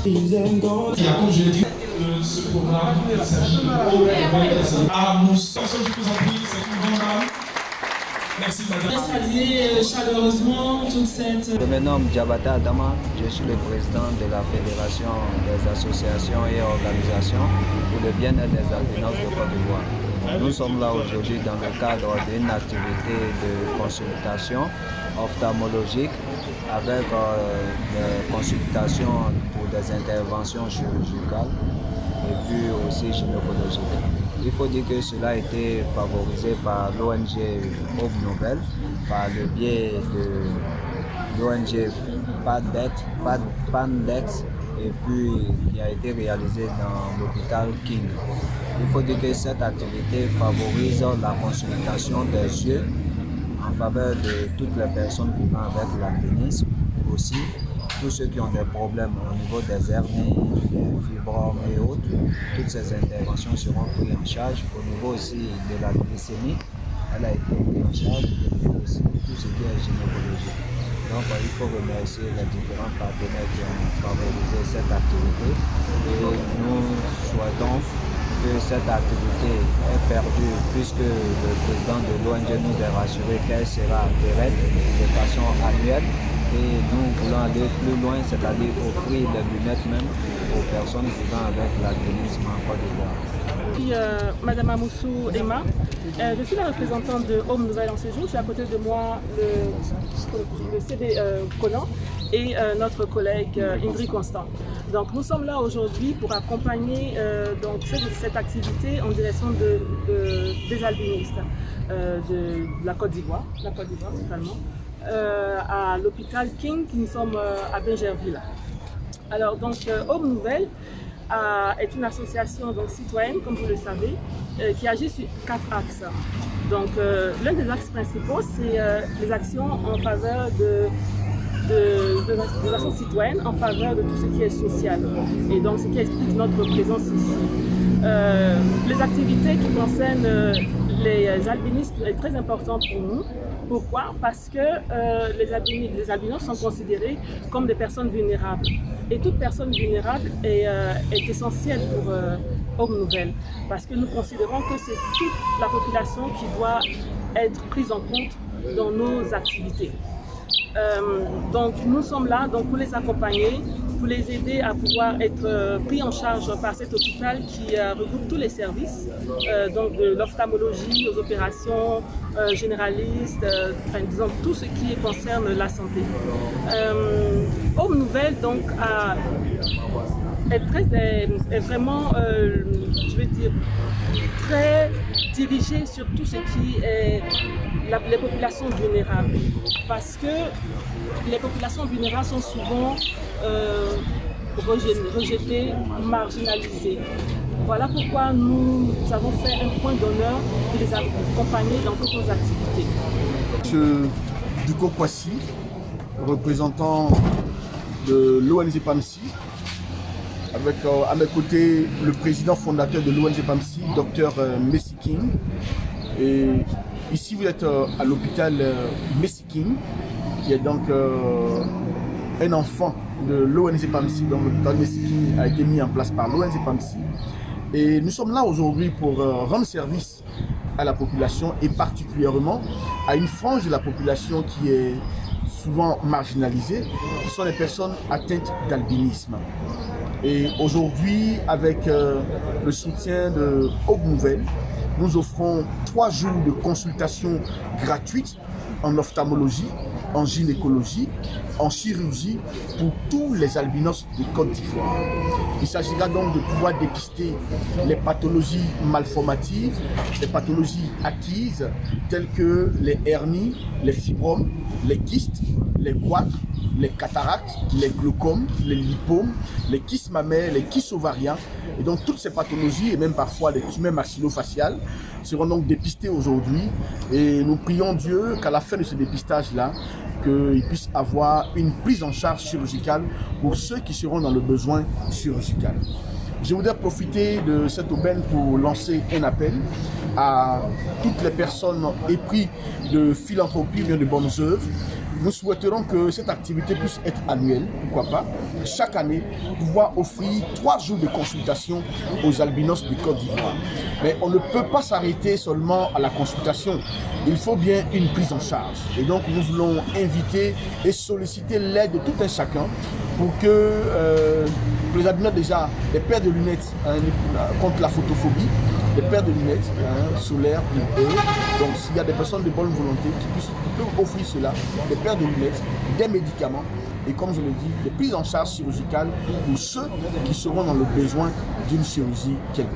Comme je l'ai dit, ce programme, il s'agit de à Moussa. Je vous en prie, c'est une grande dame. Merci madame. Saluer chaleureusement toute cette... Je me nomme Diabata Adama, je suis le président de la Fédération des associations et organisations pour le bien-être des albinos de Côte d'Ivoire. Nous sommes là aujourd'hui dans le cadre d'une activité de consultation ophtalmologique avec des consultations pour des interventions chirurgicales et puis aussi gynécologiques. Il faut dire que cela a été favorisé par l'ONG Aube Nouvelle, par le biais de l'ONG Pandex et puis qui a été réalisé dans l'hôpital King. Il faut dire que cette activité favorise la consultation des yeux en faveur de toutes les personnes vivant avec l'albinisme, aussi tous ceux qui ont des problèmes au niveau des hernies, des fibromes et autres. Toutes ces interventions seront prises en charge. Au niveau aussi de la glycémie, elle a été prise en charge, et aussi tout ce qui est gynécologie. Donc il faut remercier les différents partenaires qui ont favorisé cette activité et nous souhaitons que cette activité est perdue puisque le président de l'ONG nous a rassuré qu'elle sera pérenne de façon annuelle et nous voulons aller plus loin, c'est-à-dire offrir les lunettes même aux personnes vivant avec l'albinisme en Côte d'Ivoire. Madame Amoussou Emma, je suis la représentante de Aube Nouvelle en séjour. J'ai à côté de moi le CD Conan et notre collègue Ingrid Constant. Donc nous sommes là aujourd'hui pour accompagner donc, cette activité en direction des albinistes de la Côte d'Ivoire totalement, à l'hôpital King, nous sommes à Bingerville. Alors donc Aube Nouvelle est une association donc, citoyenne, comme vous le savez, qui agit sur 4 axes. Donc l'un des axes principaux, c'est les actions en faveur des actions citoyennes en faveur de tout ce qui est social. Et donc ce qui explique notre présence ici. Les activités qui concernent les albinistes est très important pour nous. Pourquoi? Parce que les albinos sont considérés comme des personnes vulnérables. Et toute personne vulnérable est essentielle pour Aube Nouvelle. Parce que nous considérons que c'est toute la population qui doit être prise en compte dans nos activités. Donc nous sommes là donc, pour les accompagner, pour les aider à pouvoir être pris en charge par cet hôpital qui regroupe tous les services, donc de l'ophtalmologie aux opérations généralistes, enfin, disons tout ce qui concerne la santé. Aube Nouvelle donc est vraiment, je vais dire, très dirigée sur tout ce qui est les populations vulnérables. Parce que les populations vulnérables sont souvent rejetées, marginalisées. Voilà pourquoi nous avons fait un point d'honneur de les accompagner dans toutes nos activités. M. Duko Kwasi, représentant de l'ONG PAMSI, avec à mes côtés le président fondateur de l'ONG PAMSI, Dr Messi King. Et ici vous êtes à l'hôpital Messi King, qui est donc un enfant de l'ONG PAMSI. Donc l'hôpital Messi King a été mis en place par l'ONG PAMSI. Et nous sommes là aujourd'hui pour rendre service à la population et particulièrement à une frange de la population qui est souvent marginalisées, qui sont les personnes atteintes d'albinisme. Et aujourd'hui, avec le soutien de Aube Nouvelle, nous offrons 3 jours de consultation gratuite en ophtalmologie, en gynécologie, en chirurgie pour tous les albinos de Côte d'Ivoire. Il s'agira donc de pouvoir dépister les pathologies malformatives, les pathologies acquises telles que les hernies, les fibromes, les kystes, les goitres, les cataractes, les glaucomes, les lipomes, les kystes mammaires, les kystes ovariens. Et donc toutes ces pathologies et même parfois les tumeurs maxillofaciales seront donc dépistées aujourd'hui. Et nous prions Dieu qu'à la fin de ce dépistage-là, qu'il puisse avoir une prise en charge chirurgicale pour ceux qui seront dans le besoin chirurgical. Je voudrais profiter de cette aubaine pour lancer un appel à toutes les personnes épris de philanthropie ou de bonnes œuvres nous souhaiterons que cette activité puisse être annuelle, pourquoi pas, chaque année, pouvoir offrir 3 jours de consultation aux albinos de Côte d'Ivoire. Mais on ne peut pas s'arrêter seulement à la consultation, il faut bien une prise en charge. Et donc nous voulons inviter et solliciter l'aide de tout un chacun pour que les albinos déjà, les paires de lunettes contre la photophobie, des paires de lunettes solaires pour eux. Donc s'il y a des personnes de bonne volonté qui peuvent offrir cela, des paires de lunettes, des médicaments et comme je le dis, des prises en charge chirurgicales pour ceux qui seront dans le besoin d'une chirurgie quelconque.